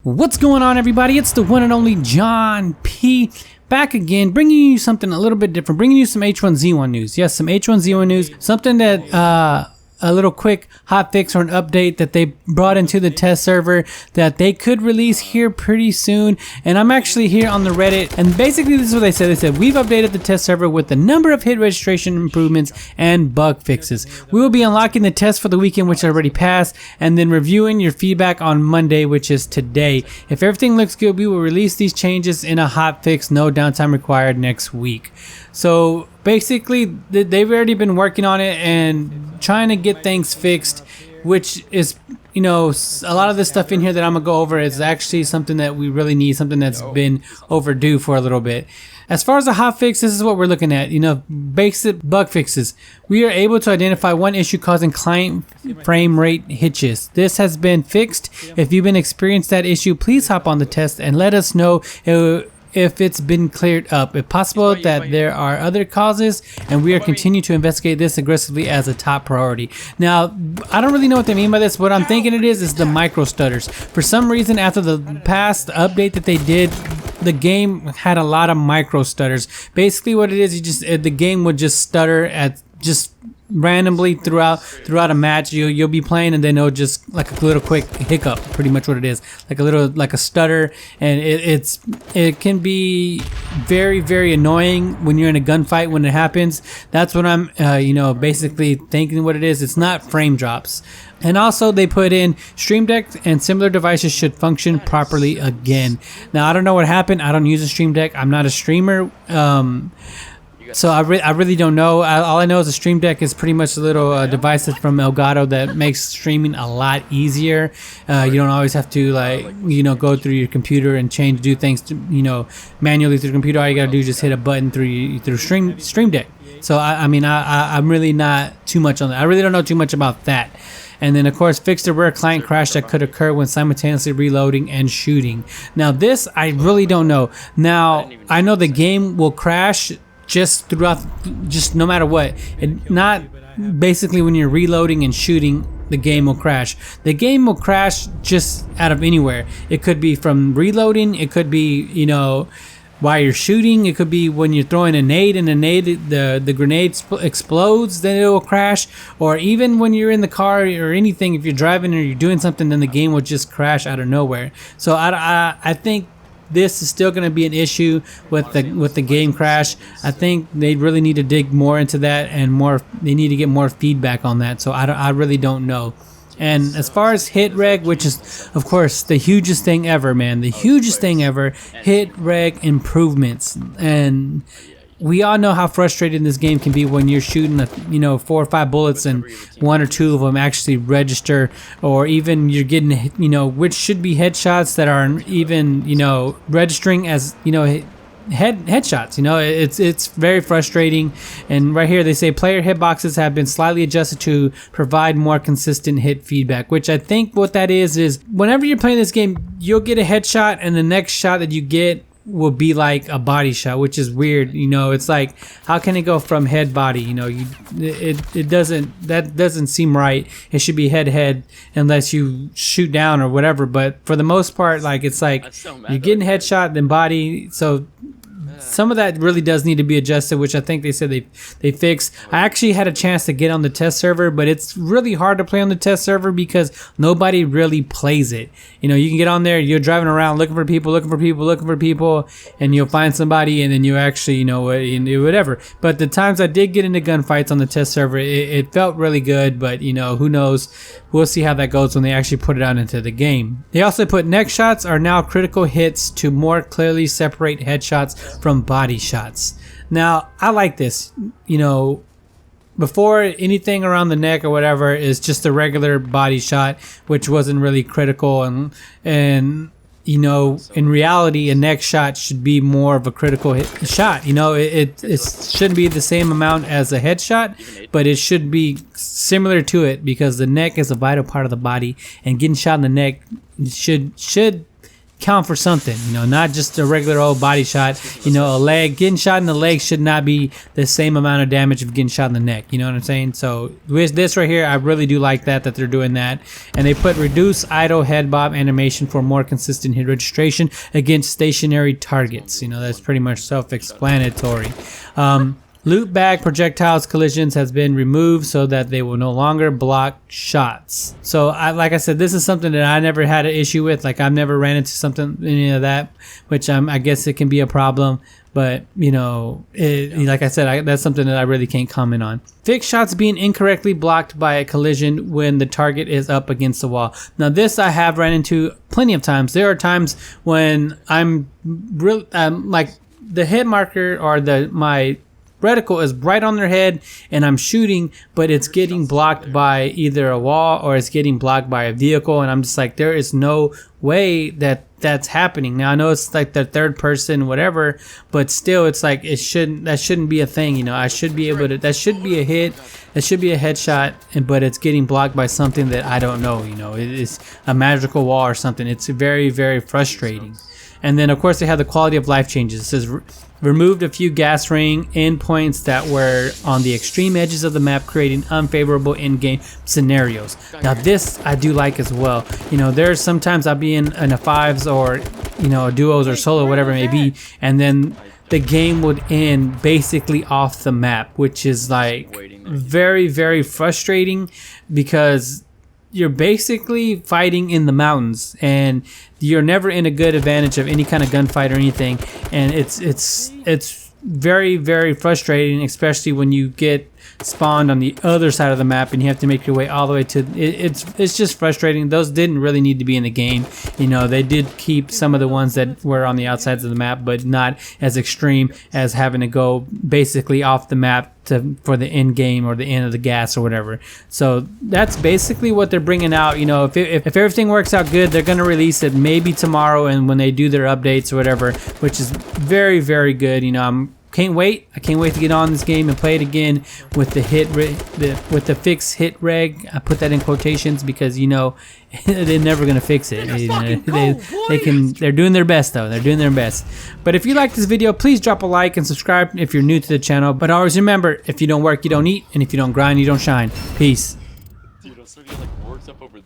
What's going on, everybody? It's the one and only John P. Back again, bringing you something a little bit different, bringing you some H1Z1 news. Yes, some H1Z1 news, something that a little quick hot fix or an update that they brought into the test server that they could release here pretty soon. And I'm actually here on the Reddit, and basically this is what they said. They said, we've updated the test server with a number of hit registration improvements and bug fixes. We will be unlocking the test for the weekend, which already passed, and then reviewing your feedback on Monday, which is today. If everything looks good, we will release these changes in a hot fix, no downtime required, next week. So basically they've already been working on it and trying to get things fixed, which is, you know, a lot of the stuff in here that I'm gonna go over is actually something that we really need, something that's been overdue for a little bit. As far as the hot fix, this is what we're looking at. You know, basic bug fixes. We are able to identify one issue causing client frame rate hitches. This has been fixed. If you've been experienced that issue, please hop on the test and let us know if it's been cleared up. If possible, that there are other causes, and we are continuing to investigate this aggressively as a top priority. Now, I don't really know what they mean by this. What I'm thinking it is the micro stutters. For some reason, after the past update that they did, the game had a lot of micro stutters. Basically what it is, the game would just stutter at just randomly throughout a match. You'll be playing and then it'll just like a little quick hiccup, pretty much what it is, like a stutter, and it can be very, very annoying when you're in a gunfight when it happens. That's what I'm basically thinking what it is. It's not frame drops. And also they put in Stream Deck and similar devices should function properly again. Now I don't know what happened. I don't use a Stream Deck. I'm not a streamer. So I really don't know. All I know is the Stream Deck is pretty much a little device that's from Elgato that makes streaming a lot easier. You don't always have to go through your computer and do things manually through the computer. All you gotta do is just hit a button through Stream Deck. So I'm really not too much on that. I really don't know too much about that. And then, of course, fix the rare client crash that could occur when simultaneously reloading and shooting. Now, this I really don't know. Now, I know the game will crash just no matter what. And not basically when you're reloading and shooting, the game will crash. The game will crash just out of anywhere. It could be from reloading. It could be, while you're shooting. It could be when you're throwing a nade and the grenade explodes, then it will crash. Or even when you're in the car or anything, if you're driving or you're doing something, then the game will just crash out of nowhere. So I think this is still going to be an issue with the game crash. I think they really need to dig more into that, and they need to get more feedback on that. So I really don't know. And as far as hit reg, which is of course the hugest thing ever, man, the hugest thing ever, hit reg improvements. And we all know how frustrating this game can be when you're shooting 4 or 5 bullets and 1 or 2 of them actually register, or even you're getting which should be headshots that aren't even registering as headshots. It's very frustrating. And right here they say player hitboxes have been slightly adjusted to provide more consistent hit feedback, which I think what that is whenever you're playing this game, you'll get a headshot and the next shot that you get will be like a body shot, which is weird. It's like, how can it go from head body? That doesn't seem right. It should be head unless you shoot down or whatever. But for the most part, it's like you're getting headshot then body. So some of that really does need to be adjusted, which I think they said they fixed. I actually had a chance to get on the test server, but it's really hard to play on the test server because nobody really plays it. You can get on there, you're driving around looking for people, and you'll find somebody, and then you actually, whatever. But the times I did get into gunfights on the test server, it felt really good, but who knows? We'll see how that goes when they actually put it out into the game. They also put neck shots are now critical hits to more clearly separate headshots from body shots. Now, I like this. Before, anything around the neck or whatever is just a regular body shot, which wasn't really critical. And in reality, a neck shot should be more of a critical shot. It shouldn't be the same amount as a headshot, but it should be similar to it because the neck is a vital part of the body, and getting shot in the neck should count for something, you know, not just a regular old body shot. You know, a leg, getting shot in the leg should not be the same amount of damage of getting shot in the neck. You know what I'm saying? So with this right here, I really do like that they're doing that. And they put reduce idle head bob animation for more consistent hit registration against stationary targets. You know, that's pretty much self-explanatory. Loot bag projectiles collisions has been removed so that they will no longer block shots. So like I said, this is something that I never had an issue with. Like I've never ran into something, any of that, which I guess it can be a problem. But you know, like I said, that's something that I really can't comment on. Fixed shots being incorrectly blocked by a collision when the target is up against the wall. Now this I have ran into plenty of times. There are times when I'm really like the hit marker or my reticle is right on their head and I'm shooting, but it's getting blocked by either a wall or it's getting blocked by a vehicle, and I'm just like, there is no way that that's happening. Now I know it's like the third person whatever, but still it's like that shouldn't be a thing. You know, I should be able to, that should be a hit, that should be a headshot, but it's getting blocked by something that I don't know. You know, it is a magical wall or something. It's very, very frustrating. And then of course they have the quality of life changes. It says removed a few gas ring endpoints that were on the extreme edges of the map, creating unfavorable in-game scenarios. Now this I do like as well. You know, there's sometimes I'll be in a fives or, you know, duos or solo, whatever it may be, and then the game would end basically off the map, which is like very, very frustrating because you're basically fighting in the mountains and you're never in a good advantage of any kind of gunfight or anything, and it's very, very frustrating, especially when you get spawned on the other side of the map and you have to make your way all the way to it's just frustrating. Those didn't really need to be in the game. You know, they did keep some of the ones that were on the outsides of the map, but not as extreme as having to go basically off the map for the end game or the end of the gas or whatever. So that's basically what they're bringing out. You know, if everything works out good, they're going to release it maybe tomorrow, and when they do their updates or whatever, which is very, very good. You know, I can't wait to get on this game and play it again with the fixed hit reg. I put that in quotations because, you know, they're never gonna fix it. They're doing their best though. They're doing their best. But if you like this video, please drop a like and subscribe if you're new to the channel. But always remember, if you don't work, you don't eat, and if you don't grind, you don't shine. Peace. Dude, I was like works up over